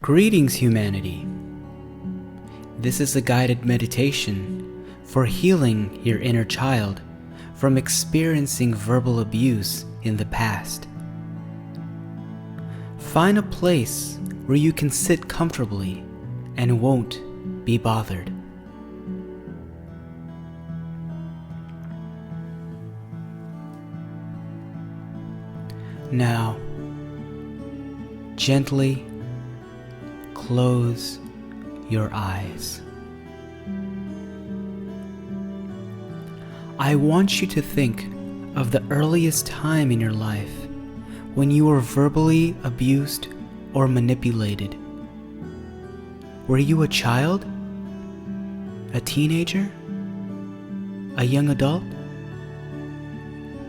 Greetings, humanity. This is a guided meditation for healing your inner child from experiencing verbal abuse in the past. Find a place where you can sit comfortably and won't be bothered. Now, gently close your eyes. I want you to think of the earliest time in your life when you were verbally abused or manipulated. Were you a child? A teenager? A young adult?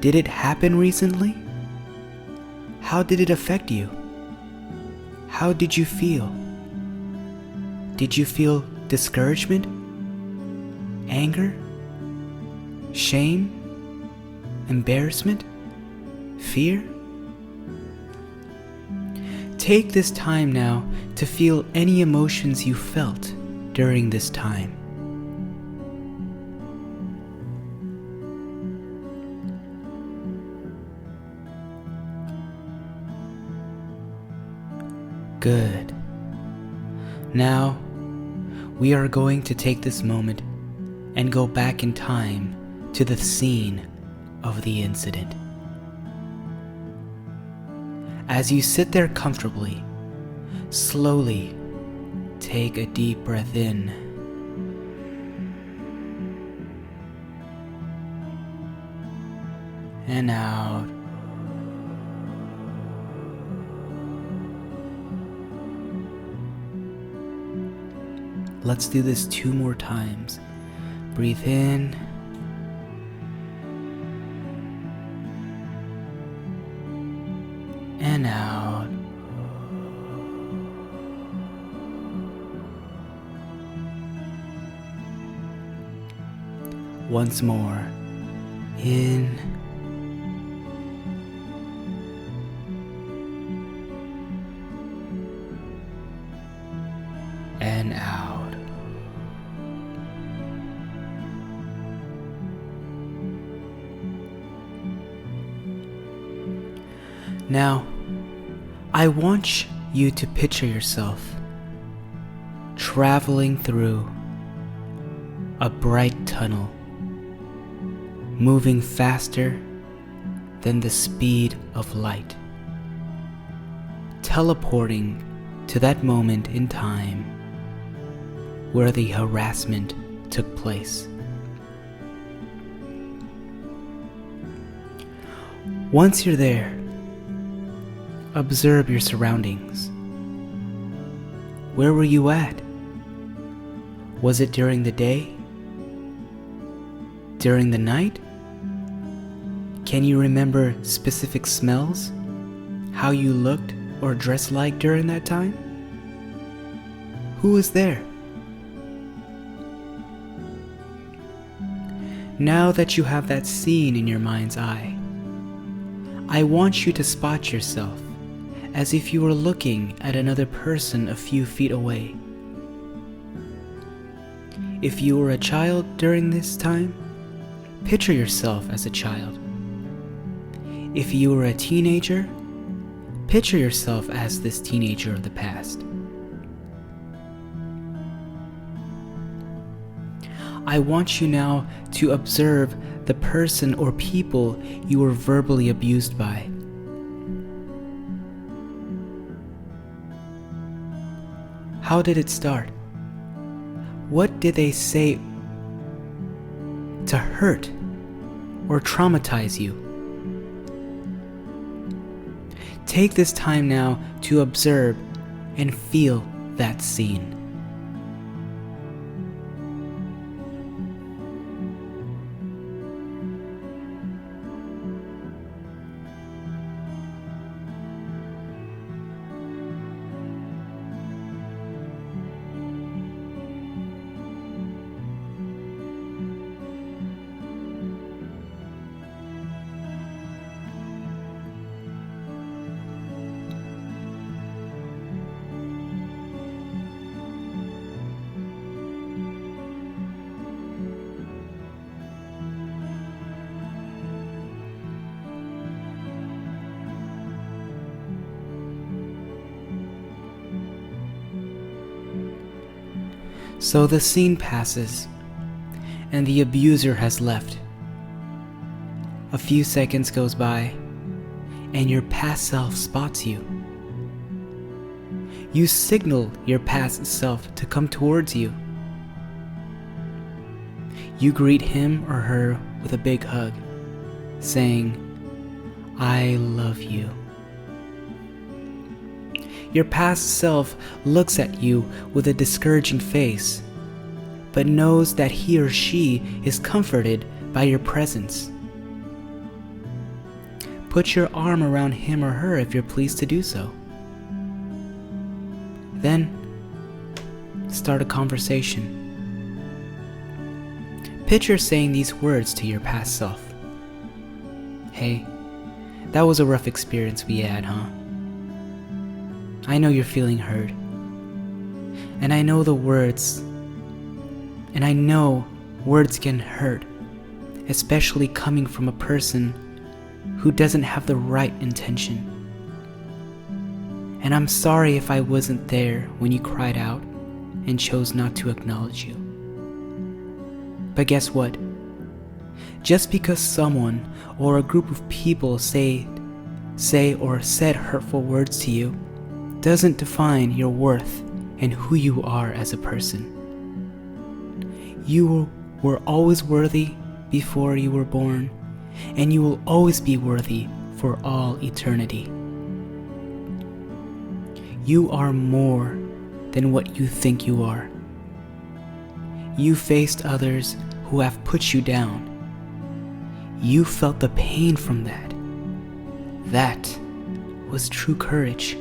Did it happen recently? How did it affect you? How did you feel? Did you feel discouragement? Anger? Shame? Embarrassment? Fear? Take this time now to feel any emotions you felt during this time. Good. Now, we are going to take this moment and go back in time to the scene of the incident. As you sit there comfortably, slowly take a deep breath in and out. Let's do this 2 more times. Breathe in and out. Once more. In and out. Now, I want you to picture yourself traveling through a bright tunnel, moving faster than the speed of light, teleporting to that moment in time where the harassment took place. Once you're there, observe your surroundings. Where were you at? Was it during the day? During the night? Can you remember specific smells? How you looked or dressed like during that time? Who was there? Now that you have that scene in your mind's eye, I want you to spot yourself as if you were looking at another person a few feet away. If you were a child during this time, picture yourself as a child. If you were a teenager, picture yourself as this teenager of the past. I want you now to observe the person or people you were verbally abused by. How did it start? What did they say to hurt or traumatize you? Take this time now to observe and feel that scene. So the scene passes, and the abuser has left. A few seconds goes by, and your past self spots you. You signal your past self to come towards you. You greet him or her with a big hug, saying, "I love you." Your past self looks at you with a discouraging face, but knows that he or she is comforted by your presence. Put your arm around him or her if you're pleased to do so. Then, start a conversation. Picture saying these words to your past self. "Hey, that was a rough experience we had, huh? I know you're feeling hurt. And I know words can hurt, especially coming from a person who doesn't have the right intention. And I'm sorry if I wasn't there when you cried out and chose not to acknowledge you. But guess what? Just because someone or a group of people say or said hurtful words to you doesn't define your worth and who you are as a person. You were always worthy before you were born, and you will always be worthy for all eternity. You are more than what you think you are. You faced others who have put you down. You felt the pain from that. That was true courage.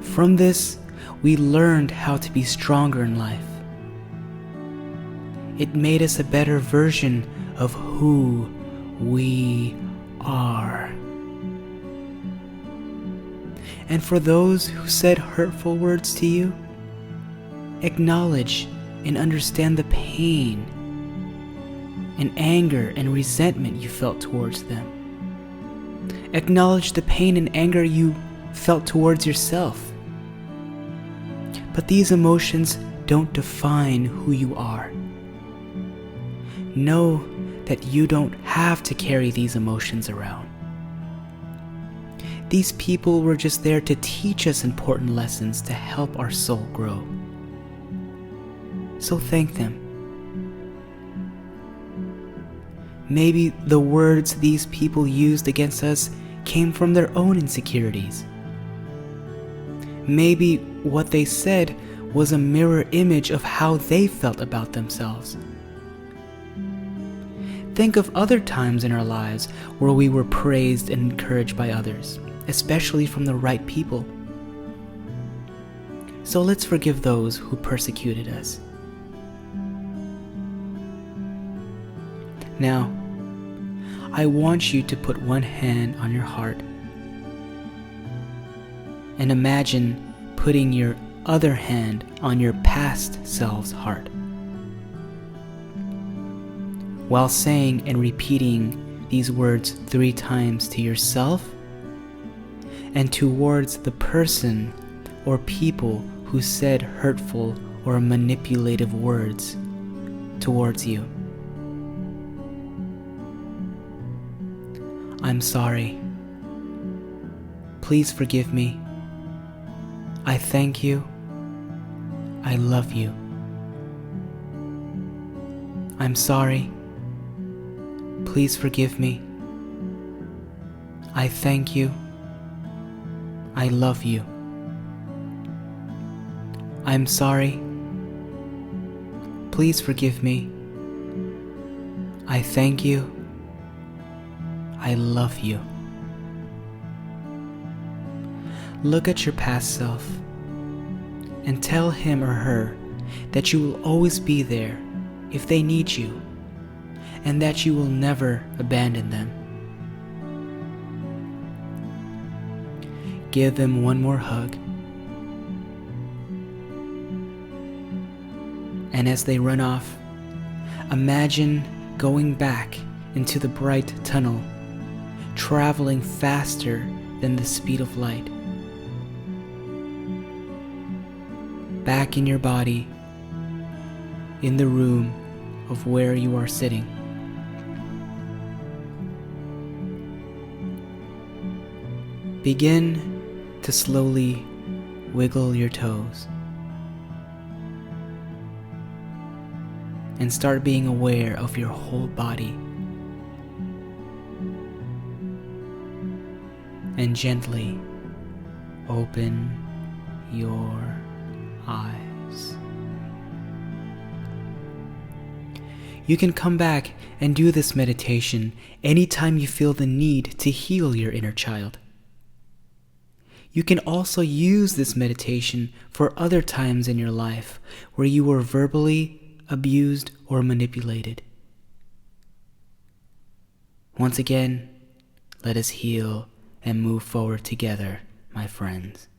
From this, we learned how to be stronger in life. It made us a better version of who we are. And for those who said hurtful words to you, acknowledge and understand the pain and anger and resentment you felt towards them. Acknowledge the pain and anger you felt towards yourself. But these emotions don't define who you are. Know that you don't have to carry these emotions around. These people were just there to teach us important lessons to help our soul grow. So thank them. Maybe the words these people used against us came from their own insecurities. Maybe what they said was a mirror image of how they felt about themselves. Think of other times in our lives where we were praised and encouraged by others, especially from the right people. So let's forgive those who persecuted us. Now, I want you to put one hand on your heart and imagine putting your other hand on your past self's heart, while saying and repeating these words 3 times to yourself and towards the person or people who said hurtful or manipulative words towards you. I'm sorry. Please forgive me. I thank you. I love you. I'm sorry. Please forgive me. I thank you. I love you. I'm sorry. Please forgive me. I thank you. I love you. Look at your past self and tell him or her that you will always be there if they need you, and that you will never abandon them. Give them one more hug, and as they run off, imagine going back into the bright tunnel, traveling faster than the speed of light. Back in your body in the room of where you are sitting. Begin to slowly wiggle your toes and start being aware of your whole body, and gently open your eyes. You can come back and do this meditation anytime you feel the need to heal your inner child. You can also use this meditation for other times in your life where you were verbally abused or manipulated. Once again, let us heal and move forward together, my friends.